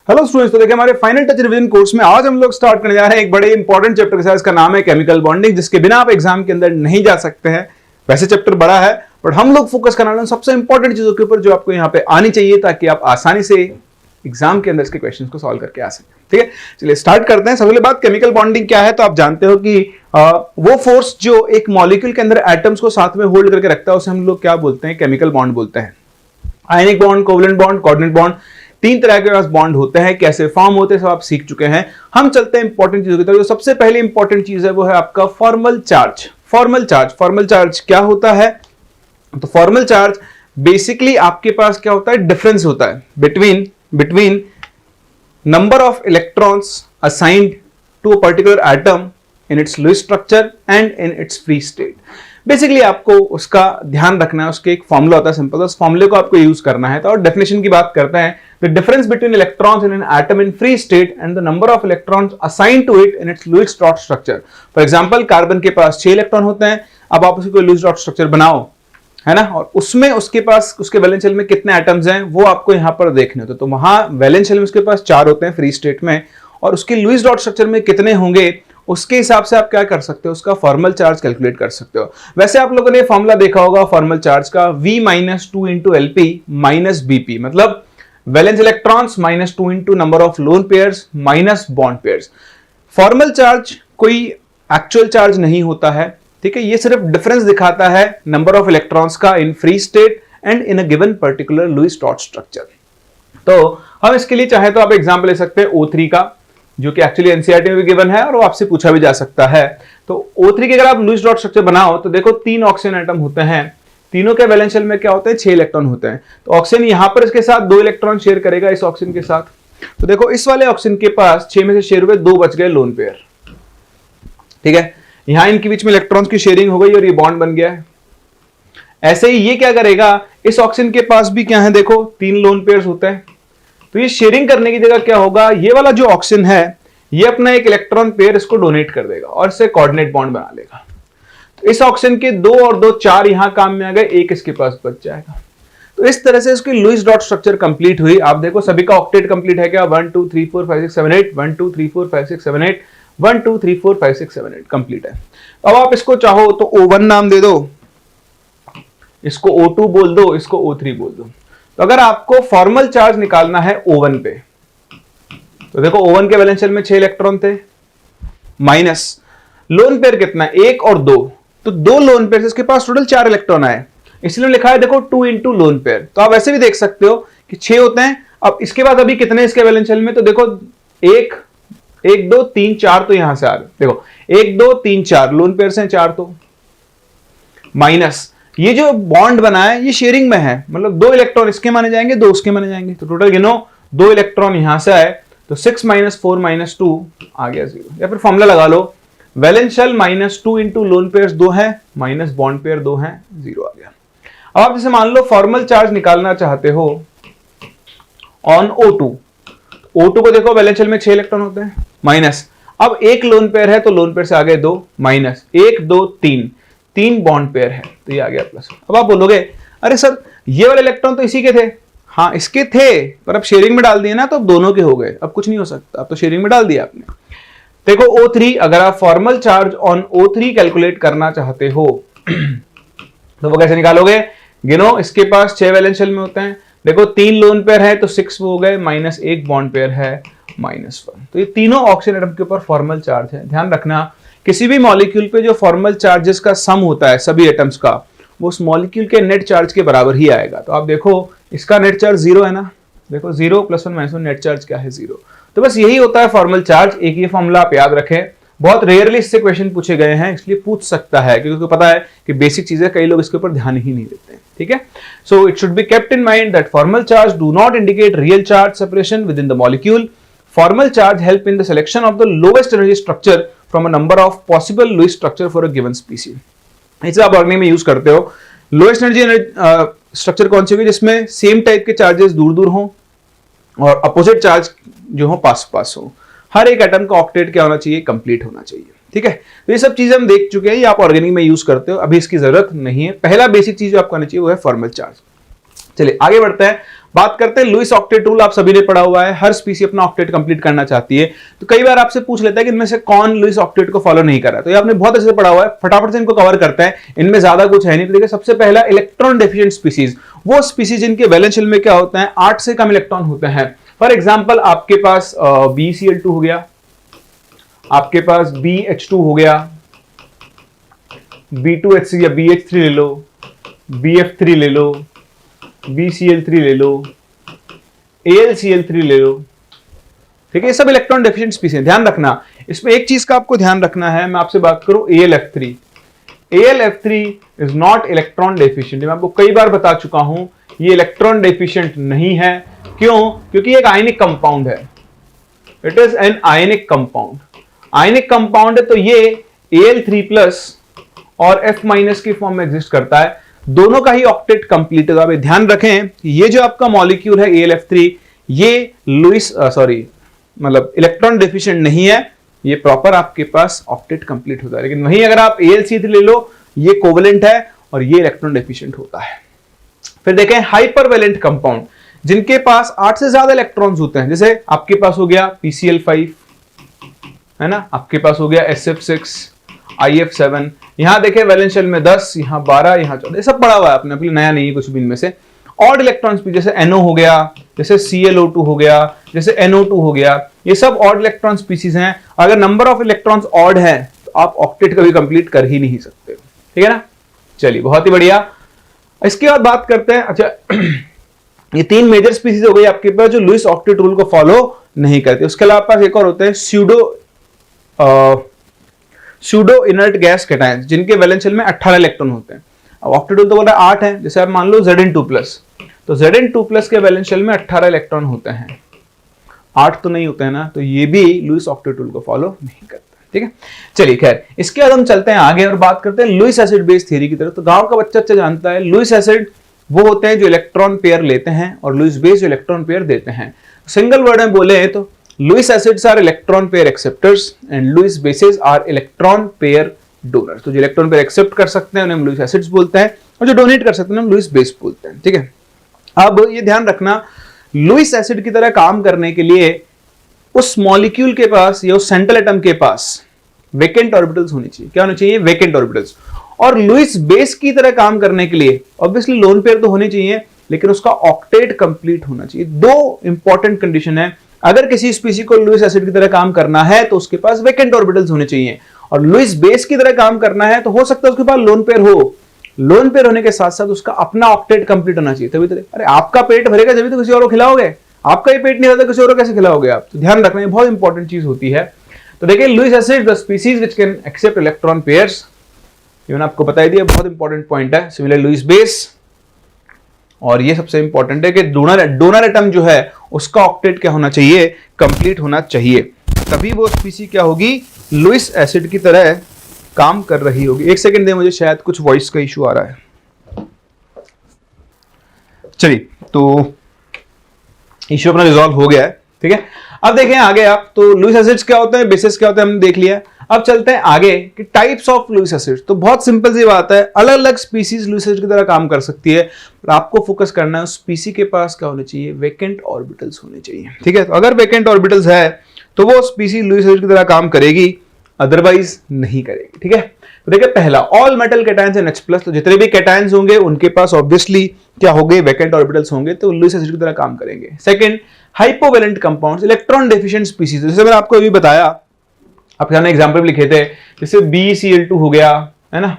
Hello students, तो देखिए हमारे फाइनल टच रिवीजन कोर्स में आज हम लोग स्टार्ट करने जा रहे हैं एक बड़े इंपॉर्टेंट चैप्टर के साथ। इसका नाम है केमिकल बॉन्डिंग, जिसके बिना आप एग्जाम के अंदर नहीं जा सकते हैं। वैसे चैप्टर बड़ा है, बट हम लोग फोकस करना है सबसे इंपॉर्टेंट चीजों के ऊपर जो आपको यहाँ पे आनी चाहिए, ताकि आप आसानी से एग्जाम के अंदर इसके क्वेश्चंस को सॉल्व करके आ सकें। ठीक है, चलिए स्टार्ट करते हैं। सबसे पहले बात केमिकल बॉन्डिंग क्या है, तो आप जानते हो कि वो फोर्स जो एक मॉलिक्यूल के अंदर एटम्स को साथ में होल्ड करके रखता है, उसे हम लोग क्या बोलते हैं? केमिकल बॉन्ड बोलते हैं। Ionic bond, covalent bond, coordinate bond, तीन तरह के पास बॉन्ड होते हैं। कैसे फॉर्म होते हैं सब आप सीख चुके हैं। हम चलते हैं इंपॉर्टेंट चीजों की तरफ। जो सबसे पहले इंपॉर्टेंट चीज है वो है आपका फॉर्मल चार्ज। फॉर्मल चार्ज क्या होता है? तो फॉर्मल चार्ज बेसिकली आपके पास क्या होता है? डिफरेंस होता है between number of electrons assigned to a particular atom in its Lewis structure and in its free state. Basically आपको उसका ध्यान रखना है। उसके एक फॉर्मूला होता है सिंपल, उस फॉर्मूले को आपको यूज करना है। तो और डेफिनेशन की बात करते हैं, the difference between electrons in an atom in free state and the number of electrons assigned to it in its Lewis dot structure. For example, carbon के पास 6 इलेक्ट्रॉन होते हैं। अब आप उसको लुईस डॉट स्ट्रक्चर बनाओ, है ना, और उसमें उसके पास उसके वैलेंस शेल में कितने एटम्स हैं वो आपको यहां पर देखने होते। तो वहां वैलेंस शेल में उसके पास 4 होते हैं फ्री स्टेट में, और उसके लुईस डॉट स्ट्रक्चर में कितने होंगे उसके हिसाब से आप क्या कर सकते हो? उसका फॉर्मल चार्ज कैलकुलेट कर सकते हो। वैसे आप लोगों ने फॉर्मूला देखा होगा फॉर्मल चार्ज का, V minus 2 into LP minus BP, मतलब valence electrons minus 2 into number of lone pairs minus bond pairs. Formal charge कोई एक्चुअल चार्ज नहीं होता है, ठीक है। ये सिर्फ डिफरेंस दिखाता है नंबर ऑफ इलेक्ट्रॉन्स का in free state and in a given particular Lewis dot structure. तो हम इसके लिए चाहे तो आप एग्जांपल ले सकते हैं O3 का, जो कि एक्चुअली एनसीईआरटी में भी गिवन है और वो आपसे पूछा भी जा सकता है। तो O3 के अगर आप लुईस डॉट स्ट्रक्चर बनाओ तो देखो 3 ऑक्सीजन एटम होते हैं। तीनों के वैलेंस शेल में क्या होते हैं? 6 इलेक्ट्रॉन होते हैं। तो ऑक्सीजन यहां पर इसके साथ 2 इलेक्ट्रॉन शेयर करेगा इस ऑक्सीजन के साथ। तो देखो इस वाले ऑक्सीजन के पास 6 में से शेयर हुए, 2 बच गए लोन पेयर, ठीक है। यहां इनके बीच में इलेक्ट्रॉन्स की शेयरिंग हो गई और ये बॉन्ड बन गया है। ऐसे ही ये क्या करेगा, इस ऑक्सीजन के पास भी क्या है, देखो 3 लोन पेयर्स होते हैं। तो ये शेयरिंग करने की जगह क्या होगा, ये वाला जो ऑक्सीजन है ये अपना एक इलेक्ट्रॉन पेयर इसको डोनेट कर देगा और इससे कोऑर्डिनेट बॉन्ड बना लेगा। तो इस ऑक्सीजन के 2 और 2 4 यहां काम में आ गए, 1 इसके पास बच जाएगा। तो इस तरह से इसकी लुईस डॉट स्ट्रक्चर कंप्लीट हुई। आप देखो सभी का ऑक्टेट कंप्लीट है क्या? 1 2 3 4 5 6 7 8 1 2 3 4 5 6 7 8 1 2 3 4 5 6 7 8 कंप्लीट है। अब आप इसको चाहो तो O1 नाम दे दो, इसको O2 बोल दो, इसको O3 बोल दो। तो अगर आपको फॉर्मल चार्ज निकालना है O1 पे, तो देखो O1 के वैलेंस शेल में 6 इलेक्ट्रॉन थे, माइनस लोन पेयर कितना? 1 और 2, तो 2 लोन पेयर, इसके पास टोटल 4 इलेक्ट्रॉन आए, इसलिए लिखा है देखो 2 इंटू लोन पेयर। तो आप ऐसे भी देख सकते हो कि 6 होते हैं। अब इसके बाद अभी कितने इसके वैलेंस शेल में? तो देखो 1 2 3 4, तो यहां से आ रहे, देखो 1 2 3 4 लोन पेयर हैं 4, तो माइनस ये जो बॉन्ड बना है ये शेयरिंग में है, मतलब 2 इलेक्ट्रॉन इसके माने जाएंगे, 2 उसके माने जाएंगे। तो टोटल गिनो, 2 इलेक्ट्रॉन यहां से आए, तो 6 माइनस 4 माइनस 2 आ गया 0। या फिर फॉर्मूला लगा लो, valence shell minus 2 into lone pairs 2 है माइनस बॉन्ड पेयर 2 है, 0 आ गया। अब आप जैसे मान लो फॉर्मल चार्ज निकालना चाहते हो ऑन O2 को देखो वैलेंस शेल में 6 इलेक्ट्रॉन होते हैं, माइनस अब 1 लोन पेयर है तो लोन पेयर से आ गए 2, माइनस 1 2 3 बॉन्ड पेयर है, तो ये आ गया प्लस। अब आप बोलोगे अरे सर ये वाले इलेक्ट्रॉन तो इसी के थे। हाँ इसके थे, पर अब शेयरिंग में डाल दिए ना, तो अब दोनों के हो गए, अब कुछ नहीं हो सकता, अब तो शेयरिंग में डाल दिया आपने। देखो O3, अगर आप formal charge on O3 calculate करना चाहते हो तो वो कैसे निकालोगे? गिनो, इसके पास 6 वैलेंस शेल में होते हैं, देखो 3 लोन पेयर है तो 6 हो गए, माइनस 1 बॉन्ड पेयर है -1। तो ये तीनों ऑक्सीजन एटम के ऊपर फॉर्मल चार्ज है। ध्यान रखना, किसी भी मॉलिक्यूल पे जो फॉर्मल चार्जेस का सम होता है सभी एटम्स का, वो उस मॉलिक्यूल के नेट चार्ज के बराबर ही आएगा। तो आप देखो इसका नेट चार्ज 0 है ना, देखो 0 + 1 - 1 नेट चार्ज क्या है? 0। तो बस यही होता है फॉर्मल चार्ज। एक ये फॉर्मूला आप याद रखें, बहुत रेयरली इससे क्वेश्चन पूछे गए हैं, इसलिए पूछ सकता है क्योंकि पता है कि बेसिक चीजें कई लोग इसके ऊपर ध्यान ही नहीं देते हैं, ठीक है। So it should be kept in mind that formal charge do not indicate real charge separation with in the molecule. Formal charge help in the selection of the lowest energy structure from a number of possible Lewis structure for a given species. इसे आप organic में use करते हो। Lowest energy structure कौन सी होगी? जिसमें same type के charges दूर दूर हों और अपोजिट चार्ज जो हो पास पास हो। हर एक एटम का ऑक्टेट क्या होना चाहिए? कंप्लीट होना चाहिए, ठीक है। तो ये सब चीजें हम देख चुके हैं, ये आप ऑर्गेनिक में यूज करते हो, अभी इसकी जरूरत नहीं है। पहला बेसिक चीज जो आपको आना चाहिए वो है फॉर्मल चार्ज। चलिए आगे बढ़ते हैं, बात करते हैं लुईस ऑक्टेट रूल। आप सभी ने पढ़ा हुआ है, हर स्पीसी अपना ऑक्टेट कंप्लीट करना चाहती है, तो कई बार आपसे पूछ लेता है कि इनमें से कौन लुईस ऑक्टेट को फॉलो नहीं कर रहा है। तो ये आपने बहुत अच्छे से पढ़ा हुआ है, फटाफट से इनको कवर करते हैं, इनमें ज्यादा कुछ है नहीं। तो देखिए सबसे पहला इलेक्ट्रॉन डेफिशिएंट स्पीसीज, वो स्पीसीज जिनके वैलेंस शेल में क्या होते हैं, 8 से कम इलेक्ट्रॉन होते हैं। फॉर एग्जाम्पल आपके पास BCl2 हो गया, आपके पास BH2 हो गया, B2H3 या BH3 ले लो, BF3 ले लो, BCl3 ले लो, AlCl3 ले लो, ठीक है। ये सब इलेक्ट्रॉन डेफिशिएंट स्पीसीज है। ध्यान रखना, इसमें एक चीज का आपको ध्यान रखना है, मैं आपसे बात करूं AlF3, AlF3 is not electron deficient. मैं आपको कई बार बता चुका हूं, ये इलेक्ट्रॉन डेफिशिएंट नहीं है। क्यों? क्योंकि ये एक आयनिक कंपाउंड है, it is an ionic compound. Ionic compound है तो ये Al3+ और F- की फॉर्म में एग्जिस्ट करता है, दोनों का ही ऑक्टेट कंप्लीट होगा। अब ध्यान रखें, ये जो आपका मॉलिक्यूल है AlF3, ये मतलब इलेक्ट्रॉन डेफिशिएंट नहीं है, ये प्रॉपर आपके पास ऑक्टेट कंप्लीट होता है। लेकिन वहीं अगर आप AlC3 ले लो, ये कोवेलेंट है और ये इलेक्ट्रॉन डेफिशिएंट होता है। फिर देखें हाइपरवेलेंट कंपाउंड, जिनके पास 8 से ज्यादा इलेक्ट्रॉन्स होते हैं, जैसे आपके पास हो गया PCl5, है ना, आपके पास हो गया SF6, IF7, यहां देखें वैलेंस शेल में 10, यहां 12, यहां 14, सब पड़ा हुआ है अपने, अपने नया नहीं है कुछ भी इनमें से। ऑड इलेक्ट्रॉन्स भी, जैसे NO हो गया, जैसे ClO2 हो गया, जैसे NO2 हो गया, ये सब ऑड इलेक्ट्रॉन स्पीसीज हैं। अगर नंबर ऑफ इलेक्ट्रॉन्स ऑड है तो आप ऑक्टेट कभी कंप्लीट कर ही नहीं सकते, ठीक है ना। चलिए बहुत ही बढ़िया, इसके बाद बात करते हैं, अच्छा ये 3 मेजर स्पीसीज हो गई आपके पास जो लुईस ऑक्टेट रूल को फॉलो नहीं करते। उसके अलावा पास एक और होते हैं स्यूडो इनर्ट गैस कैटायंस, जिनके वैलेंस शेल में 18 इलेक्ट्रॉन होते हैं। अब ऑक्टेट रूल तो बोल रहा है 8 है, जैसे आप मान लो Zn2+, तो Zn2+ के वैलेंस शेल में 18 इलेक्ट्रॉन होते हैं, 8 तो नहीं होते हैं ना, तो ये भी लुईस ऑक्टेट रूल को फॉलो नहीं करता, ठीक है। चलिए खैर, इसके बाद हम चलते हैं आगे और बात करते हैं लुईस एसिड बेस थ्योरी की तरफ। तो गांव का बच्चा अच्छा जानता है, लुईस एसिड वो होते हैं जो इलेक्ट्रॉन पेयर लेते हैं और लुईस बेस जो इलेक्ट्रॉन पेयर देते हैं। सिंगल वर्ड में बोले तो Lewis acids are electron pair acceptors and Lewis bases are electron pair donors. तो जो इलेक्ट्रॉन पेयर एक्सेप्ट कर सकते हैं उन्हें हम लुईस एसिड्स बोलते हैं, और जो डोनेट कर सकते हैं हम लुईस बेस बोलते हैं, ठीक है। अब ये ध्यान रखना, लुईस एसिड की तरह काम करने के लिए उस मॉलिक्यूल के पास या उस सेंट्रल एटम के पास वेकेंट ऑर्बिटल्स होनी चाहिए। क्या होनी चाहिए? Vacant orbitals. और लुईस बेस की तरह काम करने के लिए ऑब्वियसली लोन पेयर तो होने चाहिए, लेकिन उसका ऑक्टेट कंप्लीट होना चाहिए। दो इंपॉर्टेंट कंडीशन है, अगर किसी स्पीसी को लुईस एसिड की तरह काम करना है तो उसके पास वेकेंट ऑर्बिटल्स होने चाहिए, और लुईस बेस की तरह काम करना है तो हो सकता है उसके पास लोन पेयर हो। लोन पेयर होने के साथ साथ उसका अपना ऑक्टेट कंप्लीट होना चाहिए, तभी तो। अरे आपका पेट भरेगा जब तो किसी और को खिलाओगे, आपका ही पेट नहीं रहता किसी और को कैसे खिलाओगे आप? तो ध्यान रखना, ये बहुत इंपॉर्टेंट चीज होती है। तो देखिए, Lewis acid the species which can accept electron pairs, ये मैंने आपको बताई दिया, बहुत इंपॉर्टेंट पॉइंट है। सिमिलर लुईस बेस, और ये सबसे इंपॉर्टेंट है कि डोनर एटम जो है उसका ऑक्टेट क्या होना चाहिए? कंप्लीट होना चाहिए, तभी वो स्पीसी क्या होगी? लुईस एसिड की तरह काम कर रही होगी। एक सेकंड दे मुझे, शायद कुछ वॉइस का इशू आ रहा है। चलिए, तो इशू अपना रिजॉल्व हो गया है, ठीक है। अब देखें आगे आप, तो लुईस एसिड्स क्या होते हैं, बेसिस क्या होते हैं, हमने देख लिया। अब चलते हैं आगे कि टाइप्स ऑफ लुईस एसिड्स। तो बहुत सिंपल सी बात है, अलग अलग स्पीसीज लुईस एसिड की तरह काम कर सकती है, पर आपको फोकस करना है उस स्पीसी के पास क्या होने चाहिए? वेकेंट ऑर्बिटल्स होने चाहिए, ठीक है। तो अगर वेकेंट ऑर्बिटल्स है तो वो स्पीसी लुईस एसिड की तरह काम करेगी, अदरवाइज नहीं करेगी, ठीक है। तो देखिए, पहला all metal cations and H+, तो जितने भी कैटायंस होंगे उनके पास ऑब्वियसली क्या होंगे? वेकेंट ऑर्बिटल्स होंगे, तो लुईस एसिड की तरह काम करेंगे। Second, hypovalent compounds, electron deficient species, जैसे मैंने आपको अभी बताया, आपके सामने एग्जांपल लिखे थे, जैसे BCl2 हो गया, है ना,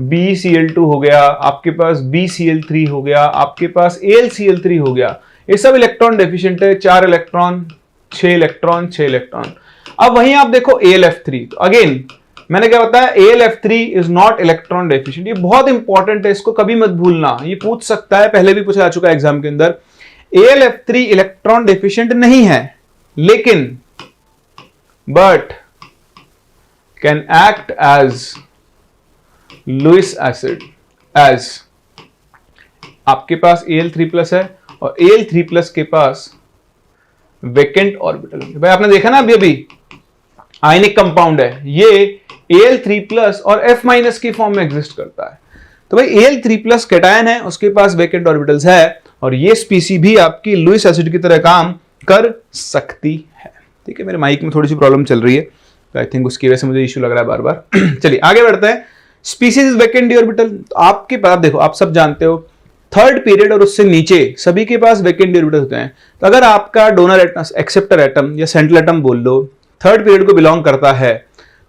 BCl2 हो गया, आपके पास BCl3 हो गया, आपके पास AlCl3 हो गया, ये सब इलेक्ट्रॉन डेफिशिएंट है, 4 इलेक्ट्रॉन 6 इलेक्ट्रॉन 6 इलेक्ट्रॉन। अब वहीं आप देखो AlF3, तो अगेन मैंने क्या बताया? AlF3 is not electron deficient. ये बहुत इंपॉर्टेंट है, इसको कभी मत भूलना, ये पूछ सकता है, पहले भी पूछा जा चुका है एग्जाम के अंदर। AlF3 इलेक्ट्रॉन डेफिशिएंट नहीं है, लेकिन but can act as Lewis acid, as आपके पास Al3+ है और Al3+ के पास वेकेंट ऑर्बिटल है। भाई आपने देखा ना अभी आयनिक कंपाउंड है, ये Al3+ और F- की फॉर्म में एग्जिस्ट करता है। तो भाई Al3+ कैटायन है, उसके पास वेकेंट ऑर्बिटल्स है, और ये स्पीसी भी आपकी लुईस एसिड की तरह काम कर सकती है। ठीक है, मेरे माइक में थोड़ी सी प्रॉब्लम चल रही है, तो आई थिंक उसकी वजह से मुझे इशू लग रहा है बार बार। चलिए आगे बढ़ते हैं। Species is vacant D orbital, तो आपके पास देखो, आप सब जानते हो थर्ड पीरियड और उससे नीचे सभी के पास वेकेंट डी ऑर्बिटल होते हैं। तो अगर आपका डोनर एटम, एक्सेप्टर एटम या सेंट्रल एटम बोल लो, थर्ड पीरियड को बिलोंग करता है,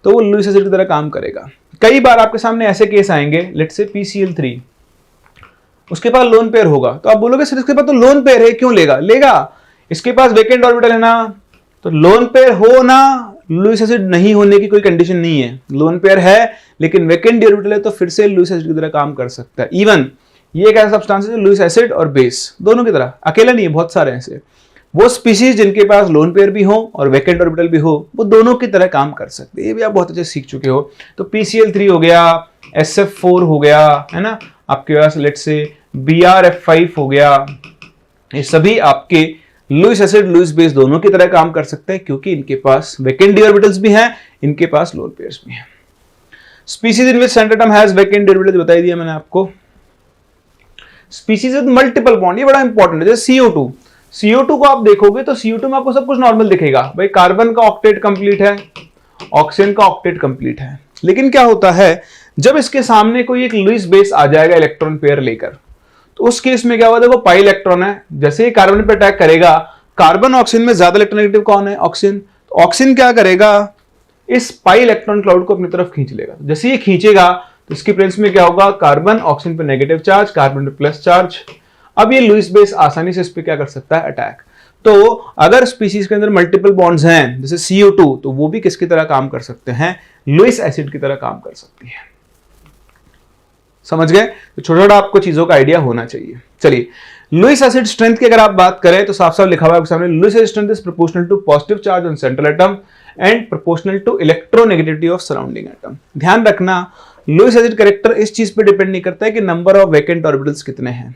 तो वो लुईस एसिड की तरह काम करेगा। कई बार आपके सामने ऐसे केस आएंगे, लेट्स से PCl3, उसके पास लोन पेयर होगा, तो आप बोलोगे सर इसके पास तो लोन पेयर है, क्यों लेगा? लेगा, इसके पास वेकेंट ऑर्बिटल है ना, तो लोन पेयर हो ना, लुईस एसिड नहीं होने की कोई कंडीशन नहीं है। लोन पेयर है लेकिन वेकेंट डी ऑर्बिटल है, तो फिर से लुईस एसिड की तरह काम कर सकता है। इवन ये एक ऐसा सब्सटेंस है लुईस एसिड और बेस दोनों की तरह, अकेला नहीं है, बहुत सारे ऐसे वो स्पीसीज जिनके पास लोन पेयर भी हो और वेकेंट ऑर्बिटल भी हो, वो दोनों की तरह काम कर सकते हैं। ये भी आप बहुत अच्छे सीख चुके हो। तो PCl3 हो गया, SF4 हो गया, है ना, आपके पास लेट्स से BrF5 हो गया, ये सभी आपके लुईस एसिड लुईस बेस दोनों की तरह काम कर सकते हैं, क्योंकि इनके पास वेकेंट डी ऑर्बिटल्स भी हैं, इनके पास लोन पेयर्स भी हैं। Species in which central atom has vacant D orbitals बता दिया मैंने आपको। स्पीसीज विद मल्टीपल बॉन्ड, ये बड़ा इंपॉर्टेंट है। जैसे CO2 को आप देखोगे तो CO2 में आपको सब कुछ नॉर्मल दिखेगा, भाई कार्बन का ऑक्टेट कंप्लीट है, ऑक्सीजन का ऑक्टेट कंप्लीट है, लेकिन क्या होता है जब इसके सामने कोई एक लुईस बेस आ जाएगा इलेक्ट्रॉन पेयर लेकर, तो उस केस में क्या होगा, देखो पाई इलेक्ट्रॉन है, जैसे ही कार्बन पे अटैक करेगा, कार्बन ऑक्सीजन में ज्यादा इलेक्ट्रोनेगेटिव कौन है? ऑक्सीजन। तो ऑक्सीजन क्या करेगा, इस पाई इलेक्ट्रॉन क्लाउड को अपनी तरफ खींच लेगा। जैसे ये खींचेगा तो इसकी प्रेजेंस में क्या होगा, कार्बन ऑक्सीजन पे नेगेटिव चार्ज, कार्बन पे प्लस चार्ज। अब ये लुईस बेस आसानी से इस पे क्या कर सकता है, अटैक। तो अगर स्पीसीज के अंदर मल्टीपल बॉन्ड्स हैं जैसे CO2, तो वो भी किसकी तरह काम कर सकते हैं, लुईस एसिड की तरह काम कर सकती है। समझ गए? तो छोटा छोटा आपको चीजों का आइडिया होना चाहिए। चलिए, लुईस एसिड स्ट्रेंथ की अगर आप बात करें तो साफ साफ लिखा हुआ है आपके सामने, Lewis acid strength is proportional to positive charge on central atom and proportional to electronegativity of surrounding atom. ध्यान रखना, लुईस एसिड कैरेक्टर इस चीज पे डिपेंड नहीं करता है कि नंबर ऑफ वेकेंट ऑर्बिटल्स कितने हैं।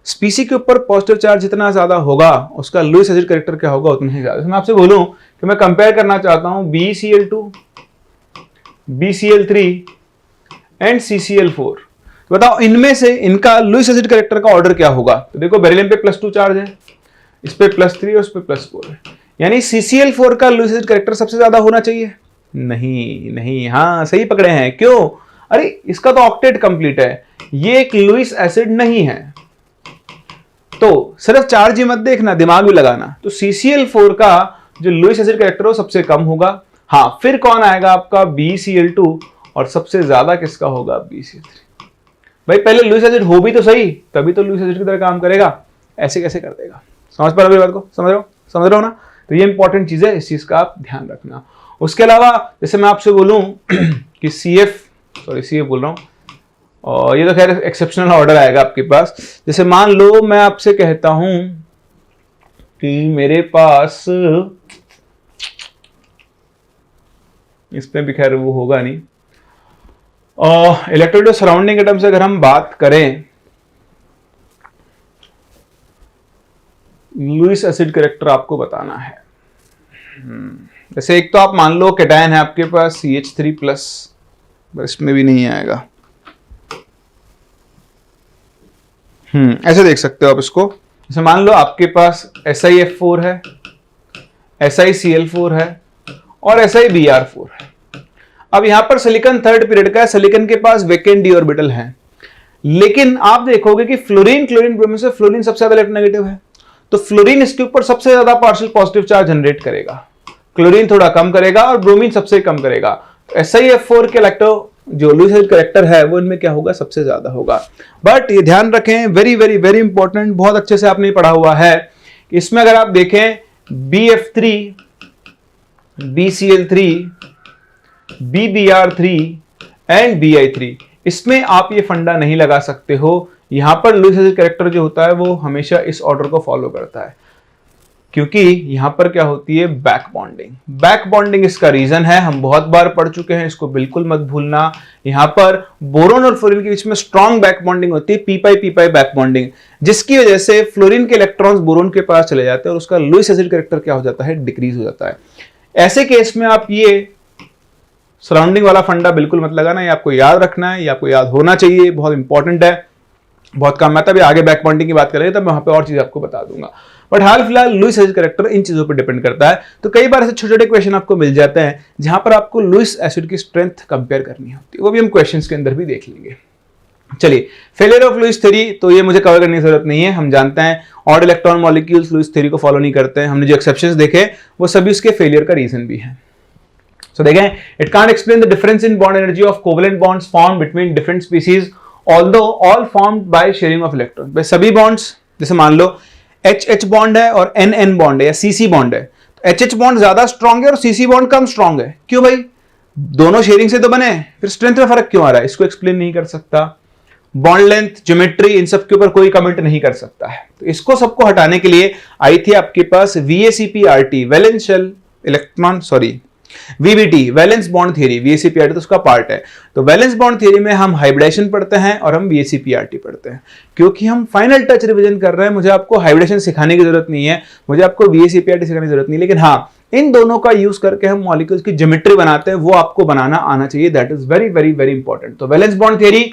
स्पीसी के ऊपर पॉजिटिव चार्ज जितना ज्यादा होगा, उसका लुईस एसिड कैरेक्टर क्या होगा, उतना ही ज्यादा। मैं आपसे बोलूं कि मैं कंपेयर करना चाहता हूं BeCl2, BCl3 एंड CCl4, तो बताओ इनमें से इनका लुईस एसिड कैरेक्टर का ऑर्डर क्या होगा। तो देखो बेरिलियम पे +2 चार्ज है, इस पे +3 और इस पे +4 है, यानी CCl4 का लुईस एसिड कैरेक्टर सबसे ज्यादा होना चाहिए। नहीं, हाँ सही पकड़े हैं। क्यों? अरे इसका तो ऑक्टेट कंप्लीट है, ये एक लुईस एसिड नहीं है। तो सिर्फ चार्ज ही मत देखना, दिमाग भी लगाना। तो CCl4 का जो लुईस एसिड कैरेक्टर हो सबसे कम होगा। हाँ, फिर कौन आएगा आपका BCl2, और सबसे ज्यादा किसका होगा, BCl3। भाई पहले लुईस एसिड हो भी तो सही, तभी तो लुईस एसिड की तरह काम करेगा, ऐसे कैसे कर देगा। समझ पा रहे हो बात को? समझ रहे हो ना? तो ये इंपॉर्टेंट चीज है, इस चीज का आप ध्यान रखना। उसके अलावा जैसे मैं आपसे बोलूं कि CF बोल रहा हूं, और ये तो खैर एक्सेप्शनल ऑर्डर आएगा आपके पास। जैसे मान लो मैं आपसे कहता हूं कि मेरे पास, इसमें भी खैर वो होगा नहीं, इलेक्ट्रोड सराउंडिंग एटम से अगर हम बात करें, लुईस एसिड कैरेक्टर आपको बताना है। जैसे एक तो आप मान लो कैटायन है आपके पास CH3+, इसमें भी नहीं आएगा। ऐसे देख सकते हो आप इसको। जैसे मान लो आपके पास SiF4 है, SiCl4 है और SiBr4 है। अब यहां पर सिलिकॉन थर्ड पीरियड का है, सिलिकॉन के पास वेकेंट डी ऑर्बिटल है, लेकिन आप देखोगे कि फ्लोरीन, क्लोरीन, ब्रोमीन से फ्लोरीन सबसे ज्यादा इलेक्ट्रोनेगेटिव है, तो फ्लोरीन इसके ऊपर सबसे ज्यादा पार्शियल पॉजिटिव चार्ज जनरेट करेगा, क्लोरीन थोड़ा कम करेगा और ब्रोमीन सबसे कम करेगा। तो SiF4 के इलेक्ट्रो जो लुईस एसिड कैरेक्टर है वो इनमें क्या होगा, सबसे ज्यादा होगा। बट ये ध्यान रखें, वेरी वेरी वेरी इंपॉर्टेंट, बहुत अच्छे से आपने पढ़ा हुआ है, इसमें अगर आप देखें BF3, BCl3, BBr3 and BI3, इसमें आप ये फंडा नहीं लगा सकते हो। यहां पर लुईस एसिड कैरेक्टर जो होता है वो हमेशा इस ऑर्डर को फॉलो करता है, क्योंकि यहां पर क्या होती है, बैक बॉन्डिंग। बैक बॉन्डिंग इसका रीजन है, हम बहुत बार पढ़ चुके हैं, इसको बिल्कुल मत भूलना। यहां पर बोरोन और फ्लोरीन के बीच में स्ट्रॉन्ग बैक बॉन्डिंग होती है, पी बैक बॉन्डिंग, जिसकी वजह से फ्लोरीन के इलेक्ट्रॉन्स बोरोन के पास चले जाते हैं और उसका लुईस एसिड कैरेक्टर क्या हो जाता है, डिक्रीज हो जाता है। ऐसे केस में आप ये सराउंडिंग वाला फंडा बिल्कुल मत लगाना, ये आपको याद रखना है, ये आपको याद होना चाहिए, बहुत इंपॉर्टेंट है, बहुत काम आता है। आगे बैक पॉइंटिंग की बात करेंगे तब मैं वहां पे और चीज आपको बता दूंगा। बट हाल फिलहाल लुईस एसिड करेक्टर इन चीजों पर डिपेंड करता है। तो कई बार ऐसे छोटे छोटे क्वेश्चन आपको मिल जाते हैं जहां पर आपको लुईस एसिड की स्ट्रेंथ कंपेयर करनी होती है, वो भी हम क्वेश्चंस के अंदर भी देख लेंगे। चलिए, फेलियर ऑफ लुईस थ्योरी तो ये मुझे कवर करने की जरूरत नहीं है, हम जानते हैं odd electron molecules Lewis theory को फॉलो नहीं करते हैं। हमने जो एक्सेप्शंस देखे वो सभी उसके फेलियर का रीजन भी है। सो देखें, it can't explain the difference in bond energy of covalent bonds formed between different species although all formed by sharing of electron. भाई सभी बॉन्ड्स, जैसे मान लो HH बॉन्ड है और NN बॉन्ड है या CC बॉन्ड है, तो HH बॉन्ड ज्यादा स्ट्रॉन्ग है और CC बॉन्ड कम स्ट्रॉन्ग है। क्यों भाई? दोनों शेयरिंग से तो बने, फिर स्ट्रेंथ में फर्क क्यों आ रहा है? इसको एक्सप्लेन नहीं कर सकता। बॉन्ड लेंथ, ज्योमेट्री, इन सब के ऊपर कोई कमेंट नहीं कर सकता है। तो इसको सबको हटाने के लिए आई थी आपके पास VACPRT, valence shell electron, sorry VBT, valence bond theory. VACPRT तो उसका पार्ट है। तो वैलेंस बॉन्ड थ्योरी में हम हाइब्रिडेशन पढ़ते हैं और हम VACPRT पढ़ते हैं। क्योंकि हम फाइनल टच रिवीजन कर रहे हैं, मुझे आपको हाइब्रिडेशन सिखाने की जरूरत नहीं है, मुझे आपको VACPRT सिखाने की जरूरत नहीं, लेकिन हाँ, इन दोनों का यूज करके हम मॉलिक्यूल्स की ज्योमेट्री बनाते हैं, वो आपको बनाना आना चाहिए। That is very very very important. तो वैलेंस बॉन्ड थ्योरी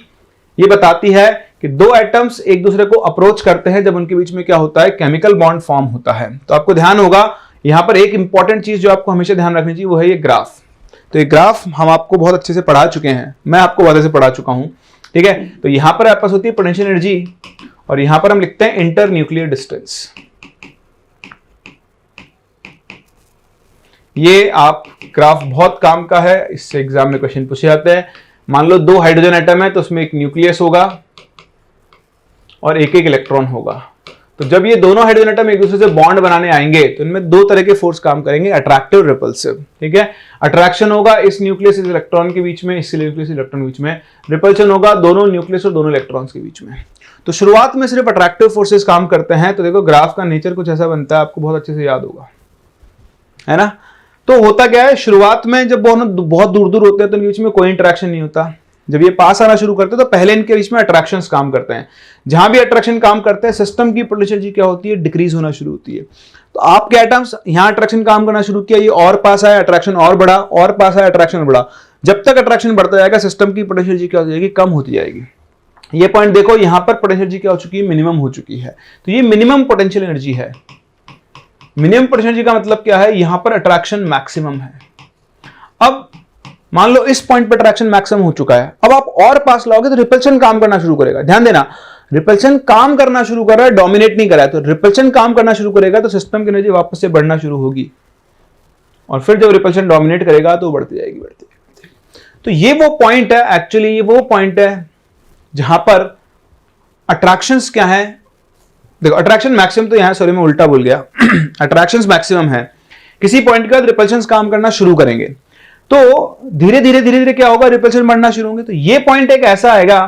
ये बताती है कि दो एटम्स एक दूसरे को अप्रोच करते हैं जब उनके बीच में क्या होता है, केमिकल बॉन्ड फॉर्म होता है। तो आपको ध्यान होगा यहां पर एक इंपॉर्टेंट चीज जो आपको हमेशा ध्यान रखनी चाहिए वो है ये ग्राफ। तो ये ग्राफ हम आपको बहुत अच्छे से पढ़ा चुके हैं, मैं आपको बहुत अच्छे से पढ़ा चुका हूं, ठीक है। तो यहां पर आपके पास होती है पोटेंशियल एनर्जी और यहां पर हम लिखते हैं इंटर न्यूक्लियर डिस्टेंस। ये आप ग्राफ बहुत काम का है, इससे एग्जाम में क्वेश्चन पूछे जाते हैं। मान लो दो हाइड्रोजन एटम है तो उसमें एक न्यूक्लियस होगा और एक एक इलेक्ट्रॉन होगा। तो जब ये दोनों हाइड्रोजन एटम एक दूसरे से बॉन्ड बनाने आएंगे तो इनमें दो तरह के फोर्स काम करेंगे, अट्रैक्टिव, रिपल्सिव, ठीक है। अट्रैक्शन होगा इस न्यूक्लियस इस इलेक्ट्रॉन के बीच में, इस न्यूक्लियस इलेक्ट्रॉन के बीच में। रिपल्शन होगा दोनों न्यूक्लियस और दोनों इलेक्ट्रॉन्स के बीच में। तो शुरुआत में सिर्फ अट्रैक्टिव फोर्सेस काम करते हैं। तो देखो ग्राफ का नेचर कुछ ऐसा बनता है, आपको बहुत अच्छे से याद होगा, है ना। तो होता क्या है, शुरुआत में जब बहुत दूर दूर होते हैं तो इनके बीच में कोई इंटरेक्शन नहीं होता। जब ये पास आना शुरू करते हैं तो पहले इनके बीच में अट्रैक्शंस काम करते हैं। जहां भी अट्रैक्शन काम करते हैं सिस्टम की पोटेंशियल एनर्जी क्या होती है, डिक्रीज होना शुरू होती है। तो आपके एटम्स यहां अट्रैक्शन काम करना शुरू किया, ये और पास आया, अट्रैक्शन और बढ़ा, और पास आया, अट्रैक्शन बढ़ा। जब तक अट्रैक्शन बढ़ता जाएगा सिस्टम की पोटेंशियल एनर्जी क्या हो जाएगी, कम होती जाएगी। ये पॉइंट देखो, यहां पर पोटेंशियल एनर्जी क्या हो चुकी है, मिनिमम हो चुकी है। तो ये मिनिमम पोटेंशियल एनर्जी है। मिनिमम पोटेंशियल एनर्जी का मतलब क्या है, यहां पर अट्रैक्शन मैक्सिमम है। अब मान लो इस पॉइंट पर अट्रैक्शन मैक्सिमम हो चुका है, अब आप और पास लाओगे तो रिपल्शन काम करना शुरू करेगा। ध्यान देना, रिपल्शन काम करना शुरू कर रहा है, डोमिनेट नहीं कर रहा है। तो रिपल्शन काम करना शुरू करेगा तो सिस्टम की एनर्जी वापस से बढ़ना शुरू होगी और फिर जब रिपल्शन डोमिनेट करेगा तो बढ़ती जाएगी, बढ़ती जाएगी। तो ये वो पॉइंट है, एक्चुअली ये वो पॉइंट है जहां पर अट्रैक्शंस क्या है। देखो अट्रैक्शन मैक्सिमम तो यहां, सॉरी मैं उल्टा बोल गया, अट्रैक्शंस मैक्सिमम है। किसी पॉइंट के बाद रिपल्शंस काम करना शुरू करेंगे तो धीरे धीरे क्या होगा, रिपल्शन बढ़ना शुरू होंगे। तो ये पॉइंट एक ऐसा आएगा,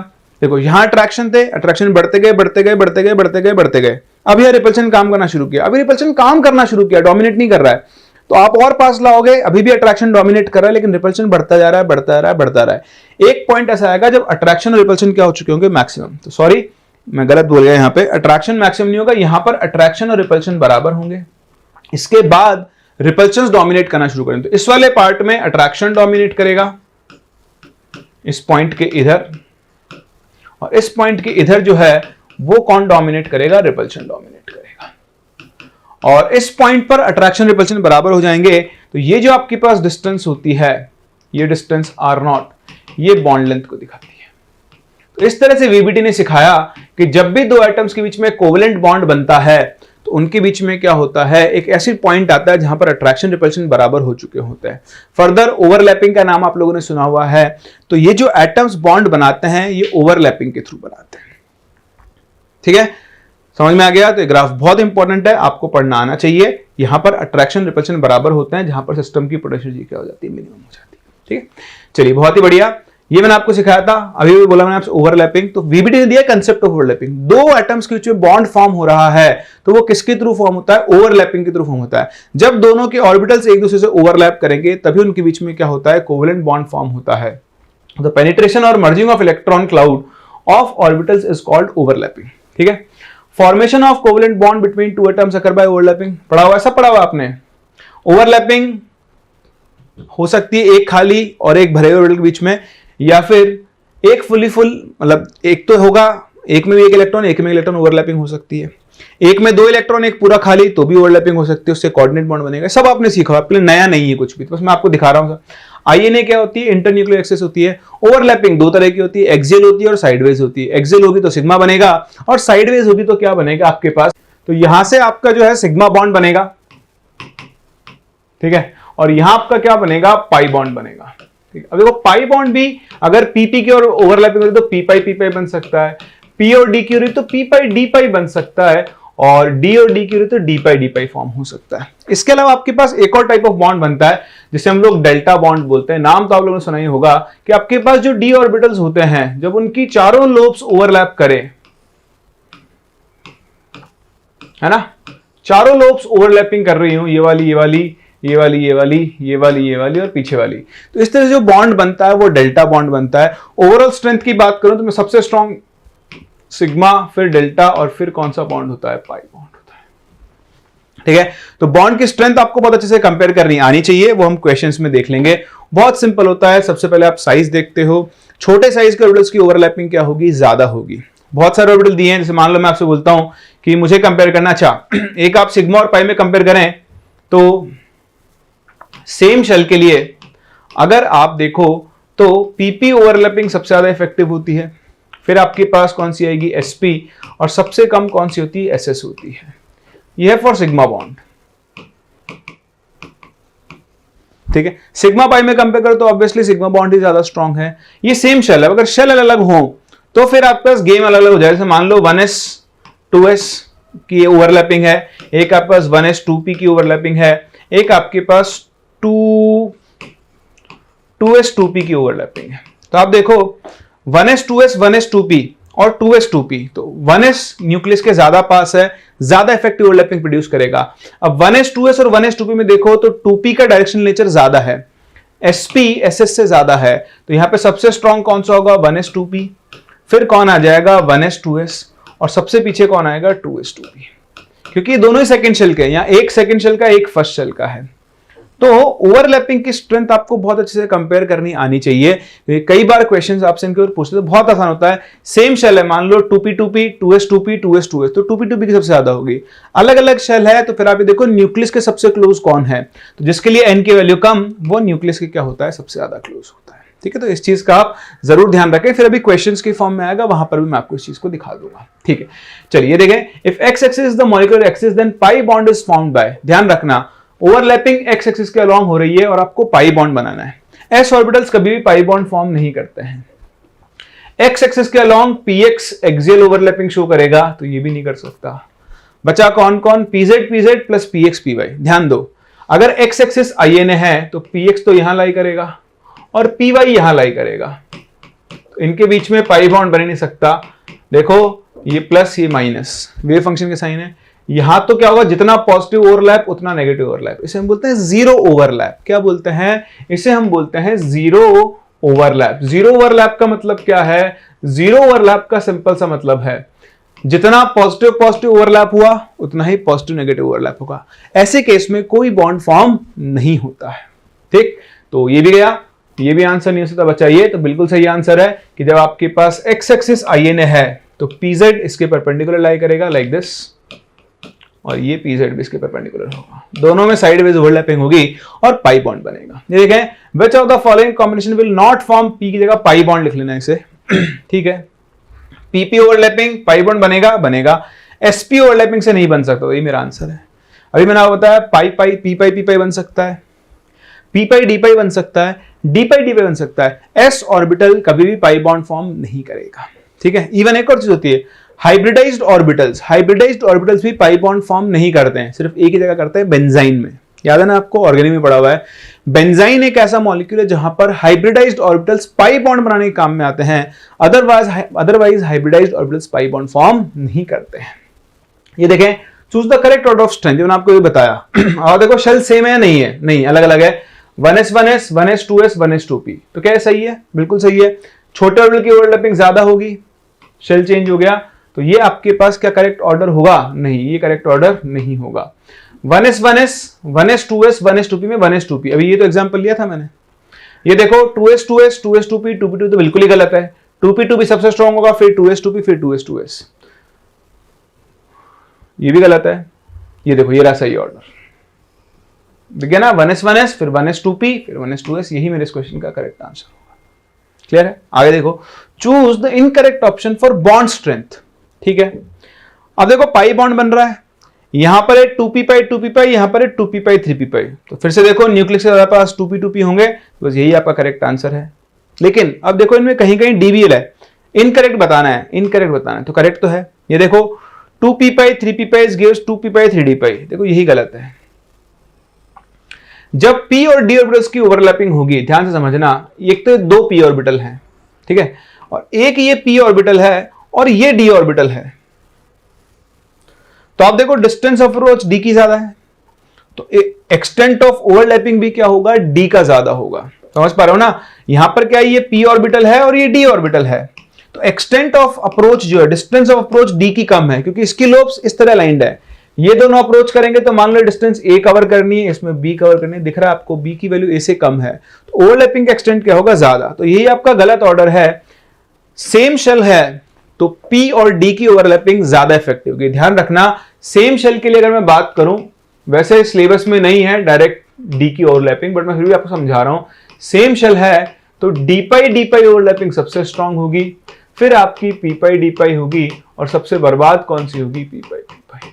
देखो यहां अट्रैक्शन थे, अट्रैक्शन बढ़ते गए बढ़ते गए बढ़ते गए बढ़ते गए बढ़ते गए, अब यह रिपल्शन काम करना शुरू किया। अभी रिपल्शन काम करना शुरू किया, डोमिनेट नहीं कर रहा है। तो आप और पास लाओगे, अभी भी अट्रैक्शन डोमिनेट कर रहा है लेकिन रिपल्शन बढ़ता जा रहा है, बढ़ता जा रहा है, बढ़ता रहा है। एक पॉइंट ऐसा आएगा जब अट्रैक्शन और रिपल्शन क्या हो चुके होंगे, मैक्सिमम। तो सॉरी मैं गलत बोल गया, यहां पे अट्रैक्शन मैक्सिमम नहीं होगा, यहां पर अट्रैक्शन और रिपल्शन बराबर होंगे। इसके बाद रिपल्शंस डोमिनेट करना शुरू करें। तो इस वाले पार्ट में अट्रैक्शन डोमिनेट करेगा इस पॉइंट के इधर, और इस पॉइंट के इधर जो है वो कौन डोमिनेट करेगा, रिपल्शन डोमिनेट करेगा। और इस पॉइंट पर अट्रैक्शन रिपल्शन बराबर हो जाएंगे। तो ये जो आपके पास डिस्टेंस होती है, ये डिस्टेंस R0, ये बॉन्ड लेंथ को दिखाती है। तो इस तरह से VBT ने सिखाया कि जब भी दो एटम्स के बीच में कोवेलेंट बॉन्ड बनता है तो उनके बीच में क्या होता है, एक ऐसी पॉइंट आता है जहां पर अट्रैक्शन रिपल्शन बराबर हो चुके होते हैं। फर्दर ओवरलैपिंग का नाम आप लोगों ने सुना हुआ है। तो ये जो एटम्स बॉन्ड बनाते हैं ये ओवरलैपिंग के थ्रू बनाते हैं, ठीक है, समझ में आ गया। तो ये ग्राफ बहुत इंपॉर्टेंट है, आपको पढ़ना आना चाहिए। यहां पर अट्रैक्शन रिपल्शन बराबर होते हैं जहां पर सिस्टम की पोटेंशियल एनर्जी क्या हो जाती है, मिनिमम हो जाती है, ठीक है। चलिए बहुत ही बढ़िया, ये मैंने आपको सिखाया था। अभी भी बोला मैंने आपसे ओवरलैपिंग। तो VBT ने दिया कंसेप्ट ऑफ ओवरलैपिंग। दो एटम्स के बीच में बॉन्ड फॉर्म हो रहा है तो वो किसके थ्रू फॉर्म होता है, ओवरलैपिंग के थ्रू फॉर्म होता है। जब दोनों के ऑर्बिटल्स एक दूसरे से ओवरलैप करेंगे तभी उनके बीच में क्या होता है, कोवेलेंट बॉन्ड फॉर्म होता है। द पेनिट्रेशन और merging of electron cloud of orbitals is called overlapping, ठीक है। Formation of covalent bond between two atoms occur by overlapping, पढ़ा हुआ, सब पढ़ा हुआ आपने। ओवरलैपिंग हो सकती है एक खाली और एक भरे हुए ऑर्बिटल के बीच में, या फिर एक फुली फुल, मतलब एक तो होगा, एक में भी एक इलेक्ट्रॉन, एक में इलेक्ट्रॉन ओवरलैपिंग हो सकती है, एक में 2 इलेक्ट्रॉन एक पूरा खाली तो भी ओवरलैपिंग हो सकती है, उससे कोऑर्डिनेट बॉन्ड बनेगा। सब आपने सीखा, आपके लिए नया नहीं है कुछ भी, तो बस मैं आपको दिखा रहा हूं। आईएनए क्या होती है? इंटरन्यूक्लियर एक्सिस होती है। ओवरलैपिंग 2 तरह की होती है, एक्सियल होती है और साइडवेज होती है। एक्सियल होगी तो सिग्मा बनेगा, और साइडवेज होगी तो क्या बनेगा आपके पास? तो यहां से आपका जो है सिग्मा बॉन्ड बनेगा, ठीक है, और यहां आपका क्या बनेगा? पाई बॉन्ड बनेगा। अब देखो पाई बॉन्ड भी अगर पीपी की और ओवरलैपिंग हो रही तो पी पाई बन सकता है, पी और डी की हो रही तो पी पाई डी पाई बन सकता है, और डी और डी की हो रही तो डी पाई फॉर्म हो सकता है। इसके अलावा आपके पास एक और टाइप ऑफ बॉन्ड बनता है जिसे हम लोग डेल्टा बॉन्ड बोलते हैं। नाम तो आप लोगों ने सुना ही होगा कि आपके पास जो डी ऑर्बिटल्स होते हैं, जब उनकी चारों लोब्स ओवरलैप करें, है ना, चारों लोब्स ओवरलैपिंग कर रही हूं, ये वाली ये वाली ये वाली ये वाली ये वाली ये वाली और पीछे वाली, तो इस तरह से जो बॉन्ड बनता है वो डेल्टा बॉन्ड बनता है। ओवरऑल स्ट्रेंथ की बात करूं तो मैं सबसे स्ट्रॉन्ग सिग्मा, फिर डेल्टा, और फिर कौन सा बॉन्ड होता है? पाई बॉन्ड होता है, ठीक है। तो बॉन्ड की स्ट्रेंथ आपको बहुत अच्छे से कंपेयर करनी आनी चाहिए, वो हम क्वेश्चंस में देख लेंगे। बहुत सिंपल होता है। सबसे पहले आप साइज देखते हो, छोटे साइज के ऑर्बिटल्स की ओवरलैपिंग क्या होगी? ज्यादा होगी। बहुत सारे ऑर्बिटल दिए हैं, जैसे मान लो मैं आपसे बोलता हूं कि मुझे कंपेयर करना, अच्छा एक आप सिग्मा और पाई में कंपेयर करें तो सेम शेल के लिए अगर आप देखो तो पीपी ओवरलैपिंग सबसे ज्यादा इफेक्टिव होती है, फिर आपके पास कौन सी आएगी? एसपी, और सबसे कम कौन सी होती है? एसएस होती है। यह है फॉर सिग्मा बॉन्ड, ठीक है। सिग्मा पाई में कंपेयर करो तो ऑब्वियसली सिग्मा बॉन्ड ही ज्यादा स्ट्रांग है। ये सेम शेल है, अगर शेल अलग अलग हो तो फिर आपके पास गेम अलग अलग हो जाए। जैसे मान लो 1s 2s की ओवरलैपिंग है, एक आपके पास 1s 2p की ओवरलैपिंग है, एक आपके पास 2s 2p की ओवरलैपिंग है। तो आप देखो 1s 2s 1s 2p और 2s 2p, तो 1s न्यूक्लियस के ज्यादा पास है, ज्यादा इफेक्टिव ओवरलैपिंग प्रोड्यूस करेगा। अब 1s 2s और 1s 2p में देखो तो 2p का डायरेक्शनल नेचर ज्यादा है, sp ss से ज्यादा है, तो यहां पे सबसे स्ट्रॉन्ग कौन सा होगा? 1s 2p, फिर कौन आ जाएगा? 1s 2s, और सबसे पीछे कौन आएगा? 2s 2p, क्योंकि दोनों ही सेकंड शेल के हैं, यहां एक सेकंड शेल का एक फर्स्ट शेल का है। तो ओवरलैपिंग की स्ट्रेंथ आपको बहुत अच्छे से कंपेयर करनी आनी चाहिए। कई बार क्वेश्चंस आपसे इनके ऊपर पूछते तो बहुत आसान होता है। सेम शेल है, मान लो 2p 2p 2s 2p 2s 2s, तो 2p 2p की सबसे ज्यादा होगी। अलग अलग शेल है तो फिर आप ये देखो न्यूक्लियस के सबसे क्लोज कौन है, तो जिसके लिए n की वैल्यू कम, वो न्यूक्लियस के क्या होता है? सबसे ज्यादा क्लोज होता है, ठीक है। तो इस चीज का आप जरूर ध्यान रखें, फिर अभी क्वेश्चंस के फॉर्म में आएगा, वहां पर भी मैं आपको इस चीज को दिखा दूंगा, ठीक है। चलिए देखें, if x axis is the molecular axis then pi bond is formed by, ध्यान रखना ओवरलैपिंग x एक्सिस के अलोंग हो रही है और आपको पाई बॉन्ड बनाना है। s ऑर्बिटल्स कभी भी पाई बॉन्ड फॉर्म नहीं करते हैं। x एक्सिस के along px axial overlapping show करेगा, तो ये भी नहीं कर सकता। बचा कौन कौन? pz plus px py। ध्यान दो, अगर x एक्सिस INA है तो px तो यहां लाई करेगा और py यहां लाई करेगा, तो इनके बीच में पाई बॉन्ड बन नहीं सकता। देखो ये प्लस ये माइनस, वेव फंक्शन के साइन है। यहां तो क्या होगा? जितना पॉजिटिव ओवरलैप उतना नेगेटिव ओवरलैप, इसे हम बोलते हैं जीरो ओवरलैप। क्या बोलते हैं? इसे हम बोलते हैं जीरो ओवरलैप। जीरो ओवरलैप का मतलब क्या है? जीरो ओवरलैप का सिंपल सा मतलब है जितना पॉजिटिव ओवरलैप हुआ उतना ही पॉजिटिव नेगेटिव ओवरलैप होगा। ऐसे केस में कोई बॉन्ड फॉर्म नहीं होता है, ठीक। तो ये भी गया, ये भी आंसर नहीं हो सकता बच्चा। ये तो बिल्कुल सही आंसर है कि जब आपके पास x एक्सिस INA है तो pz इसके परपेंडिकुलर लाई करेगा लाइक दिस, और ये pz भी इसके परपेंडिकुलर होगा, दोनों में साइडवेज ओवरलैपिंग होगी और पाई बॉन्ड बनेगा। ये देखें, which of the following combination will not form, p की जगह पाई बॉन्ड लिख लेना इसे, ठीक है। pp ओवरलैपिंग पाई बॉन्ड बनेगा, sp ओवरलैपिंग से नहीं बन सकता, ये मेरा आंसर है। अभी मैंने आपको बताया पाई पाई p पाई p पाई बन सकता है, p पाई d पाई बन सकता है, d पाई d पाई बन सकता है। s ऑर्बिटल कभी भी पाई बॉन्ड फॉर्म नहीं करेगा, ठीक है। इवन एक और चीज होती है, हाइब्रिडाइज्ड ऑर्बिटल्स भी पाई बॉन्ड फॉर्म नहीं करते हैं, सिर्फ एक ही जगह करते हैं, बेंजाइन में। याद है ना आपको, ऑर्गेनिक में पढ़ा हुआ है। बेंजाइन एक ऐसा मॉलिक्यूल है जहां पर हाइब्रिडाइज्ड ऑर्बिटल्स पाई बॉन्ड बनाने के काम में आते हैं, otherwise hybridised orbitals pi bond form नहीं करते हैं। ये देखें, choose the correct order of strength, जो मैंने आपको ये बताया। और देखो शेल सेम है या नहीं है? नहीं, अलग अलग है। 1s 1s 1s 2s 1s 2p, तो क्या सही है? बिल्कुल सही है। छोटे ऑर्बिटल की ओवरलैपिंग ज्यादा होगी, शेल चेंज हो गया, तो ये आपके पास क्या करेक्ट ऑर्डर होगा? नहीं, ये करेक्ट ऑर्डर नहीं होगा। 1s 1s 1s 2s 1s 2p में 1s 2p, अभी ये तो एग्जांपल लिया था मैंने। ये देखो 2s 2s 2s 2p 2p 2 तो बिल्कुल ही गलत है, 2p 2p सबसे स्ट्रॉन्ग होगा, फिर 2s 2p फिर 2s 2s, ये भी गलत है। ये देखो ये रहा सही ऑर्डर, देखिए ना 1s 1s फिर 1s 2p फिर 1s 2s, यही मेरे इस क्वेश्चन का करेक्ट आंसर होगा। क्लियर है? आगे देखो, choose the incorrect option for bond strength. ठीक है, अब देखो पाई बॉन्ड बन रहा है, यहां पर है 2p पाई 2p पाई, यहां पर है 2p पाई 3p पाई, तो फिर से देखो न्यूक्लियस के हमारे पास 2p 2p होंगे, तो बस यही आपका करेक्ट आंसर है। लेकिन अब देखो इनमें कहीं कहीं डीवीएल है, इनकरेक्ट बताना है, इनकरेक्ट बताना है, तो करेक्ट तो है। ये देखो 2p पाई 3p पाई गिव्स 2p पाई 3d पाई, देखो यही गलत है। जब p और d ऑर्बिटल्स की ओवरलैपिंग होगी, ध्यान से समझना, एक तो 2 p ऑर्बिटल है, ठीक है, और एक ये p ऑर्बिटल है और ये d ऑर्बिटल है, तो आप देखो डिस्टेंस ऑफ अप्रोच d की ज्यादा है, तो एक्सटेंट ऑफ ओवरलैपिंग भी क्या होगा, d का ज्यादा होगा। समझ पा रहे हो ना, यहां पर क्या है, ये p ऑर्बिटल है और ये d ऑर्बिटल है, तो एक्सटेंट ऑफ अप्रोच जो है, डिस्टेंस ऑफ अप्रोच d की कम है, क्योंकि इसकी लोब्स इस तरह लाइंड है। ये दोनों अप्रोच करेंगे तो मान लो डिस्टेंस a कवर करनी है, इसमें b कवर करनी है, दिख रहा है आपको b की वैल्यू a से कम है, तो ओवरलैपिंग का एक्सटेंट क्या होगा, ज्यादा। तो यही आपका गलत ऑर्डर है, सेम शेल है तो p और d की ओवरलैपिंग ज्यादा इफेक्टिव होगी। ध्यान रखना, सेम शेल के लिए अगर मैं बात करूं, वैसे सिलेबस में नहीं है डायरेक्ट d की ओवरलैपिंग, बट मैं फिर भी आपको समझा रहा हूं, सेम शेल है तो d पाई ओवरलैपिंग सबसे स्ट्रांग होगी, फिर आपकी p पाई d पाई होगी, और सबसे बर्बाद कौन सी होगी, p पाई d पाई।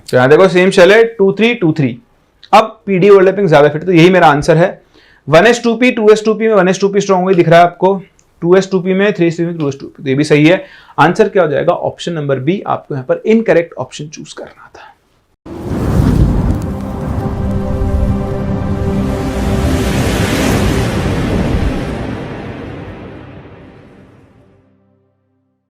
तो यहां देखो सेम शेल है 2 3 2 3, अब pd ओवरलैपिंग ज्यादा फिट, तो यही मेरा आंसर है। 1s 2p 2s 2p में 1s 2p स्ट्रांग होगी, दिख रहा है आपको, 2s 2p में 3s 2p में 2s 2p, तो ये भी सही है। आंसर क्या हो जाएगा, ऑप्शन नंबर बी, आपको यहां पर इनकरेक्ट ऑप्शन चूज करना था।